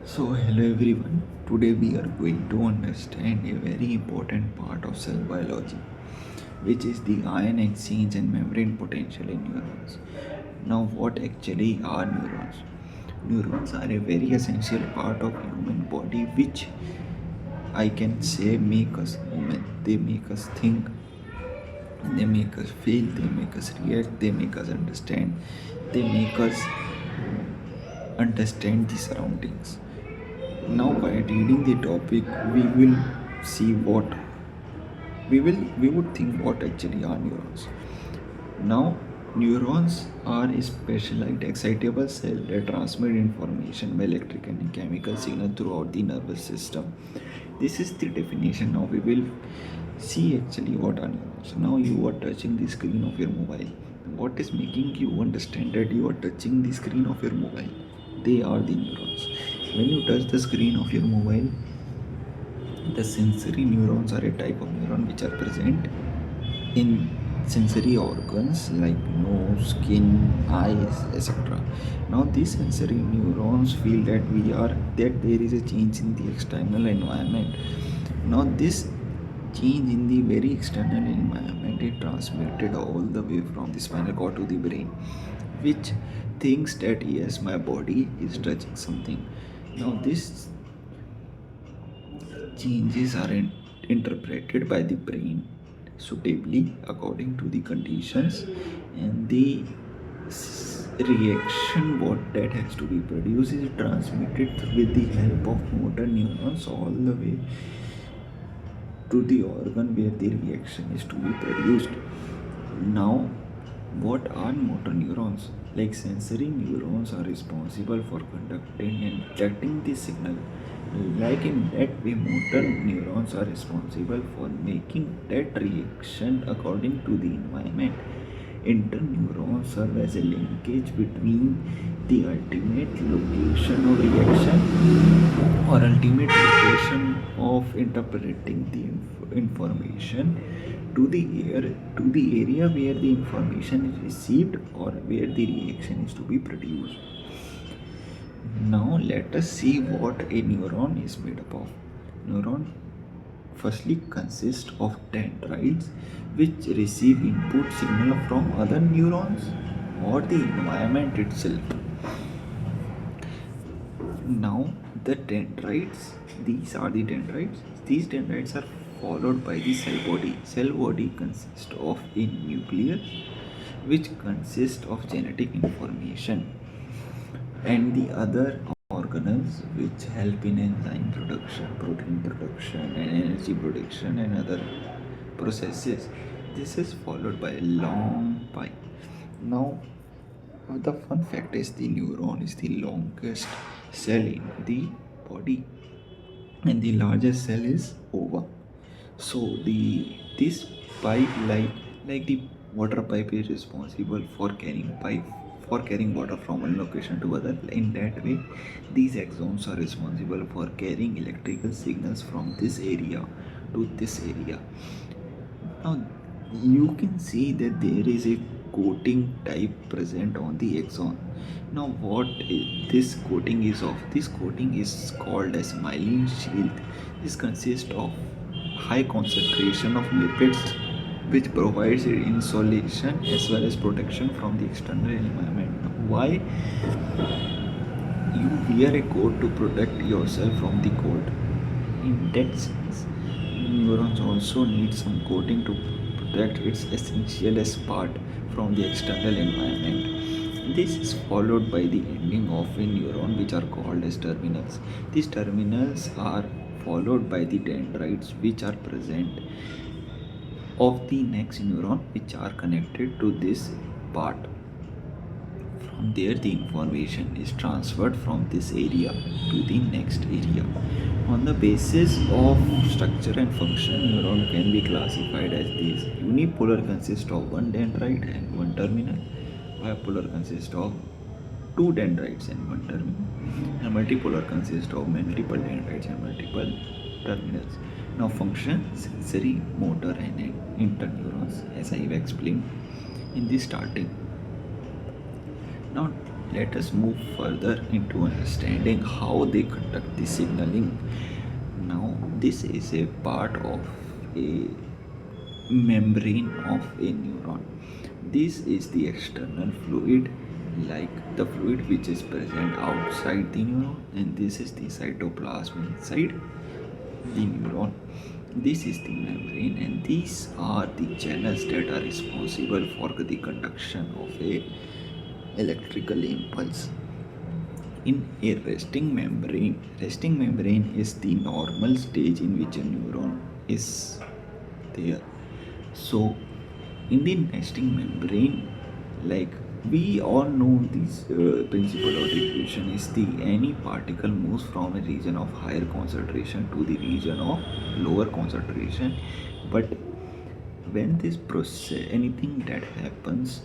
Hello everyone. Today we are going to understand a very important part of cell biology, which is the ion exchange and membrane potential in neurons. Now, what actually are neurons? Neurons are a very essential part of human body, which I can say make us human. They make us think, they make us feel, they make us react, they make us understand, they make us understand the surroundings. Now, by reading the topic, we will see what we would think what actually are neurons. Now, neurons are a specialized excitable cell that transmit information by electric and chemical signal throughout the nervous system. This is the definition. Now we will see actually what are neurons. Now you are touching the screen of your mobile. What is making you understand that you are touching the screen of your mobile? They are the neurons. When you touch the screen of your mobile, the sensory neurons are a type of neuron which are present in sensory organs like nose, skin, eyes, etc. Now these sensory neurons feel that there is a change in the external environment. Now this change in the very external environment is transmitted all the way from the spinal cord to the brain, which thinks that yes, my body is touching something. Now this changes are interpreted by the brain suitably according to the conditions, and the reaction what that has to be produced is transmitted with the help of motor neurons all the way to the organ where the reaction is to be produced. Now, what are motor neurons? Like sensory neurons are responsible for conducting and detecting the signal. Like in that way, motor neurons are responsible for making that reaction according to the environment. Interneurons serve as a linkage between the ultimate location of reaction or ultimate location of interpreting the information to the area where the information is received or where the reaction is to be produced. Now let us see what a neuron is made up of. Neuron firstly consists of dendrites which receive input signal from other neurons or the environment itself. Now the dendrites, these are the dendrites. These dendrites are followed by the cell body. Cell body consists of a nucleus which consists of genetic information and the other organelles which help in enzyme production, protein production and energy production and other processes. This is followed by a long pipe. Now the fun fact is the neuron is the longest cell in the body and the largest cell is ova. So the this pipe like the water pipe is responsible for carrying water from one location to other. In that way, these axons are responsible for carrying electrical signals from this area to this area. Now you can see that there is a coating type present on the axon. Now this coating is of? This coating is called as myelin shield. This consists of high concentration of lipids which provides insulation as well as protection from the external environment. Now, why you wear a coat? To protect yourself from the cold. In that sense, neurons also need some coating to protect its essential as part from the external environment. This is followed by the ending of a neuron which are called as terminals. These terminals are followed by the dendrites which are present of the next neuron which are connected to this part. From there, the information is transferred from this area to the next area. On the basis of structure and function, neuron can be classified as these. Unipolar consists of one dendrite and one terminal. Bipolar consists of two dendrites and one terminal. And multipolar consists of multiple dendrites and multiple terminals. Now function, sensory, motor and interneurons as I have explained in the starting. Now let us move further into understanding how they conduct the signaling. Now, this is a part of a membrane of a neuron. This is the external fluid, like the fluid which is present outside the neuron, and this is the cytoplasm inside the neuron. This is the membrane, and these are the channels that are responsible for the conduction of a electrical impulse. In a resting membrane is the normal stage in which a neuron is there. So, in the nesting membrane, like we all know this principle of diffusion is the any particle moves from a region of higher concentration to the region of lower concentration, but when this process, anything that happens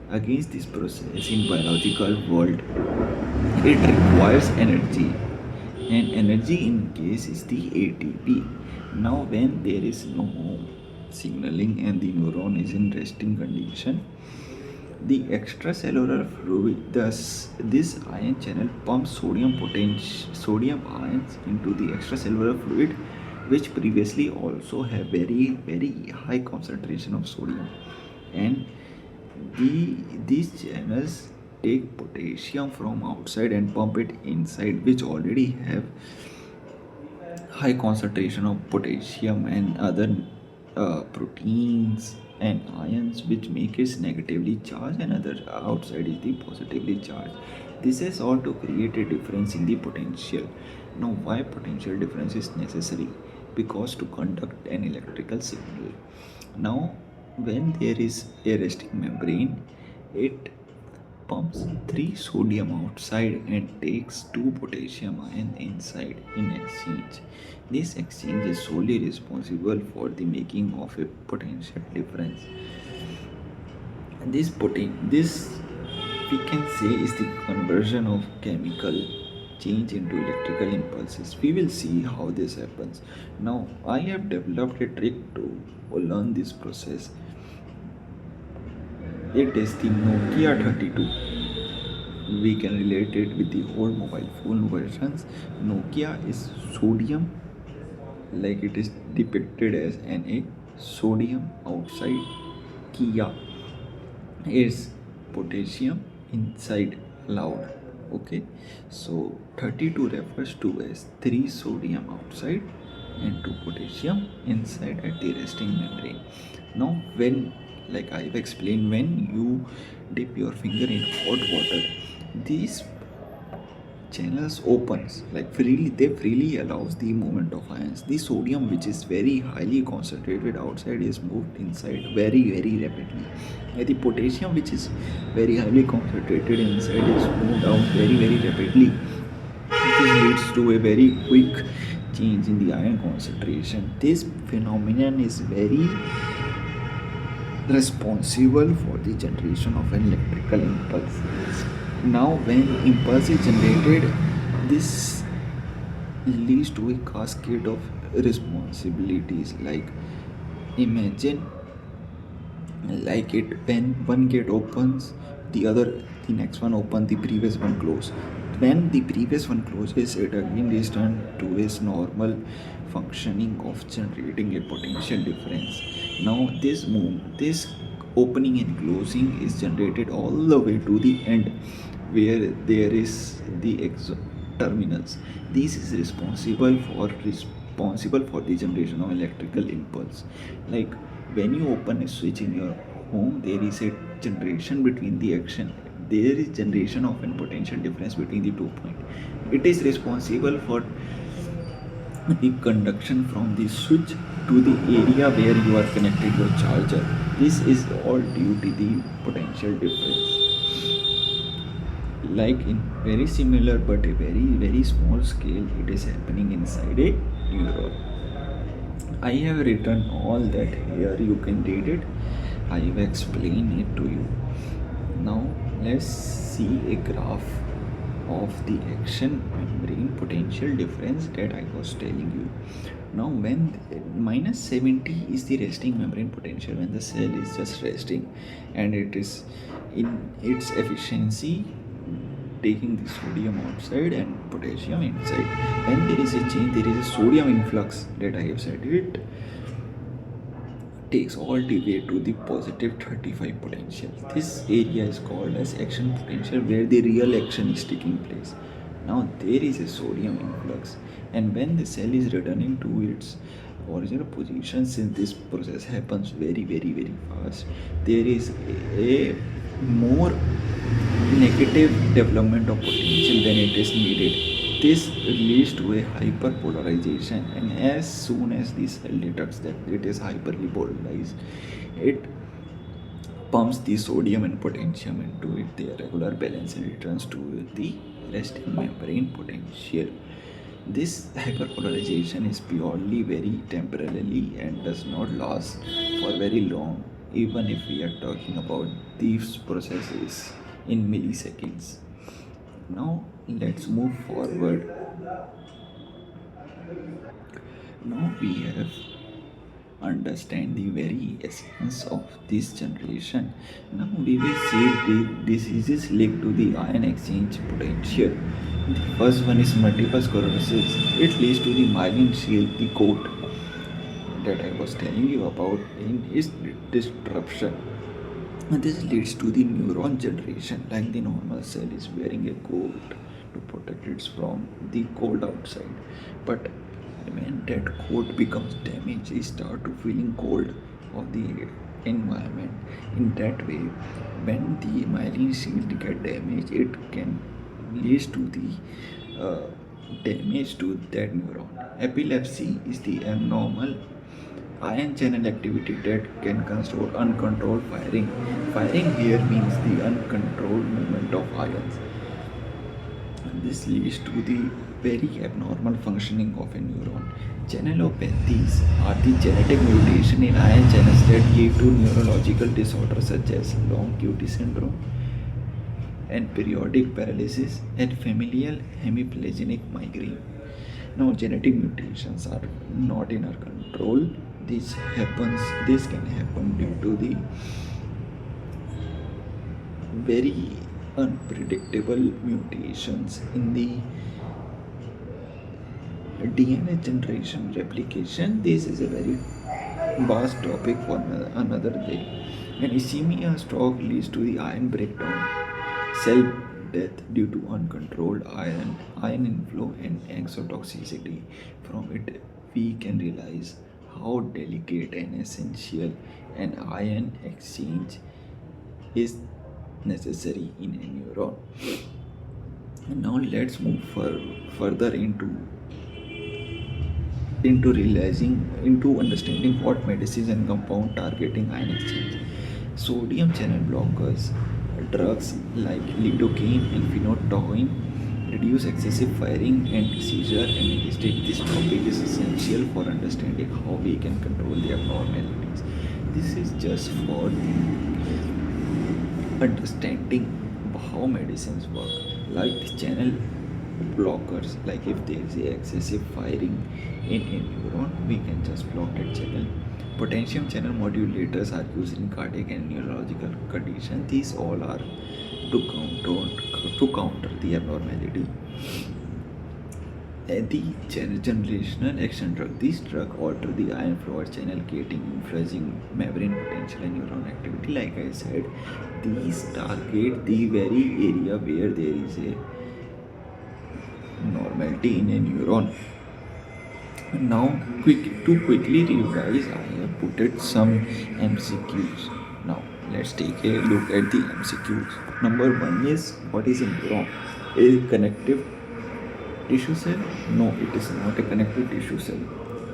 against this process in biological world, it requires energy, and energy in case is the ATP. Now when there is no signaling and the neuron is in resting condition, the extracellular fluid, thus this ion channel pumps sodium ions into the extracellular fluid, which previously also have very high concentration of sodium, and these channels take potassium from outside and pump it inside, which already have high concentration of potassium and other proteins and ions, which make it negatively charged, and other outside is the positively charged. This is all to create a difference in the potential. Now, why potential difference is necessary? Because to conduct an electrical signal. Now, when there is a resting membrane, it pumps 3 sodium outside and takes 2 potassium ion inside in exchange. This exchange is solely responsible for the making of a potential difference. And this we can say is the conversion of chemical change into electrical impulses. We will see how this happens. Now, I have developed a trick to learn this process. It is the Nokia 32. We can relate it with the old mobile phone versions. Nokia is sodium, like it is depicted as Na, sodium outside. Kia is potassium inside loud. Okay, so 32 refers to as 3 sodium outside and 2 potassium inside at the resting membrane. Now, when, like I've explained, when you dip your finger in hot water, these channels opens like freely, they freely allows the movement of ions. The sodium, which is very highly concentrated outside, is moved inside very rapidly, and the potassium, which is very highly concentrated inside, is moved out very rapidly. This leads to a very quick change in the ion concentration. This phenomenon is very responsible for the generation of an electrical impulse. Now, when impulse is generated, this leads to a cascade of responsibilities. Like, imagine, like it when one gate opens, the next one open, the previous one close. When the previous one closes, it again returns to its normal functioning of generating a potential difference. Now, this opening and closing is generated all the way to the end, where there is the terminals. This is responsible for the generation of electrical impulse. Like, when you open a switch in your home, there is a generation between the action. There is generation of a potential difference between the 2 points. It is responsible for the conduction from the switch to the area where you are connected your charger. This is all due to the potential difference. Like, in very similar but a very small scale, it is happening inside a neuron. I have written all that here, you can read it. I have explained it to you. Now let's see a graph of the action membrane potential difference that I was telling you. Now, when minus 70 is the resting membrane potential, when the cell is just resting and it is in its efficiency taking the sodium outside and potassium inside. When there is a change, there is a sodium influx that I have said. It takes all the way to the positive 35 potential. This area is called as action potential, where the real action is taking place. Now there is a sodium influx, and when the cell is returning to its original position, since this process happens very fast, there is a more negative development of potential than it is needed. This leads to a hyperpolarization, and as soon as the cell detects that it is hyperly polarized, it pumps the sodium and potassium into it, their regular balance, and returns to the resting membrane potential. This hyperpolarization is purely very temporarily and does not last for very long, even if we are talking about these processes in milliseconds. Now let's move forward. Now we have understand the very essence of this generation. Now we will see the diseases linked to the ion exchange potential. The first one is multiple sclerosis. It leads to the myelin sheath, the coat that I was telling you about in its disruption. And this leads to the neuron generation, like the normal cell is wearing a coat to protect it from the cold outside. But when that coat becomes damaged, it start to feeling cold of the environment. In that way, when the myelin sheath get damaged, it can lead to the damage to that neuron. Epilepsy is the abnormal ion channel activity that can control uncontrolled firing. Firing here means the uncontrolled movement of ions. And this leads to the very abnormal functioning of a neuron. Channelopathies are the genetic mutation in ion channels that lead to neurological disorders such as long QT syndrome and periodic paralysis and familial hemiplegic migraine. Now, genetic mutations are not in our control. This can happen due to the very unpredictable mutations in the DNA generation replication. This is a very vast topic for another day. An ischemia stroke leads to the ion breakdown, cell death due to uncontrolled ion inflow and exotoxicity. From it, we can realize how delicate and essential an ion exchange is necessary in a neuron. And now let's move further into understanding what medicines and compound targeting ion exchange. Sodium channel blockers, drugs like lidocaine and phenytoin reduce excessive firing and seizure and anesthetic. This topic is essential for understanding how we can control the abnormalities. This is just for understanding how medicines work, like the channel blockers. Like if there is a excessive firing in a neuron, we can just block that channel. Potassium channel modulators are used in cardiac and neurological conditions. These all are to counter the abnormality. The generational action drug. These drugs alter the ion flow at channel gating, influencing membrane potential and neuron activity. Like I said, these target the very area where there is a normality in a neuron. Now, to quickly revise, I have put some MCQs. Now, let's take a look at the MCQs. Number one is, what is a neuron? A connective tissue cell? No, it is not a connective tissue cell.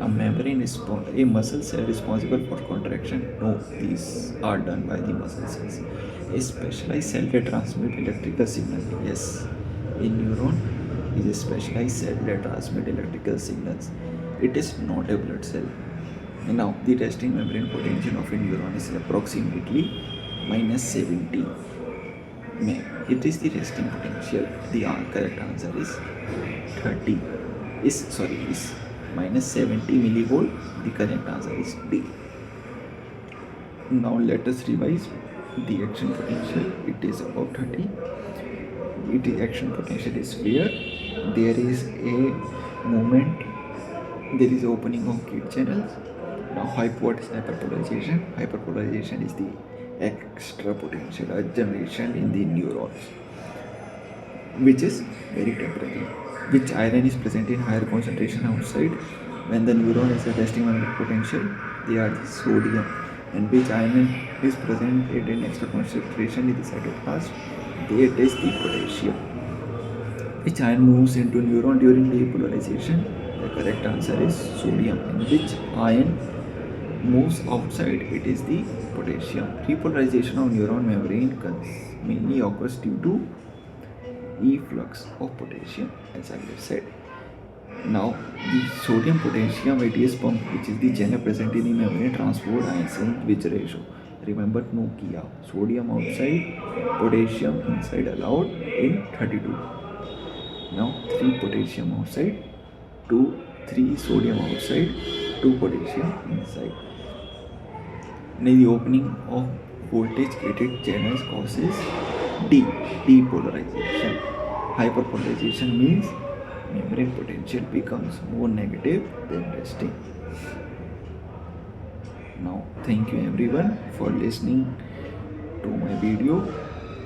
A membrane is a muscle cell responsible for contraction? No, these are done by the muscle cells. A specialized cell that transmits electrical signals? Yes, a neuron is a specialized cell that transmits electrical signals. It is not a blood cell. Now, the resting membrane potential of a neuron is approximately minus 70. It is the resting potential. The correct answer is 30. Is minus 70 millivolt. The correct answer is D. Now let us revise the action potential. It is about 30. action potential is where there is a movement, there is opening of gate channels. Now what is hyperpolarization? Hyperpolarization is the extra potential generation in the neurons, which is very temporary. Which iron is present in higher concentration outside when the neuron is at resting magnetic potential? They are the sodium. And which iron is present at an extra concentration in the cytoplasm? That is the potassium. Which iron moves into neuron during depolarization? The correct answer is sodium. And which iron moves outside? It is the potassium. Repolarization of neuron membrane mainly occurs due to efflux of potassium, as I have said. Now the sodium potassium ATS pump, which is the channel present in the membrane, transport ions in which ratio? Remember Nokia, sodium outside, potassium inside allowed in 32. Now 3 potassium outside, 3 sodium outside, 2 potassium inside. Now the opening of voltage gated channels causes depolarization. Hyperpolarization means membrane potential becomes more negative than resting. Now thank you everyone for listening to my video.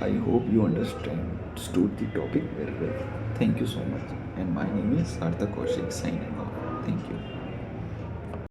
I hope you understood the topic very well. Thank you so much. And my name is Sarthak Kaushik signing off. Thank you.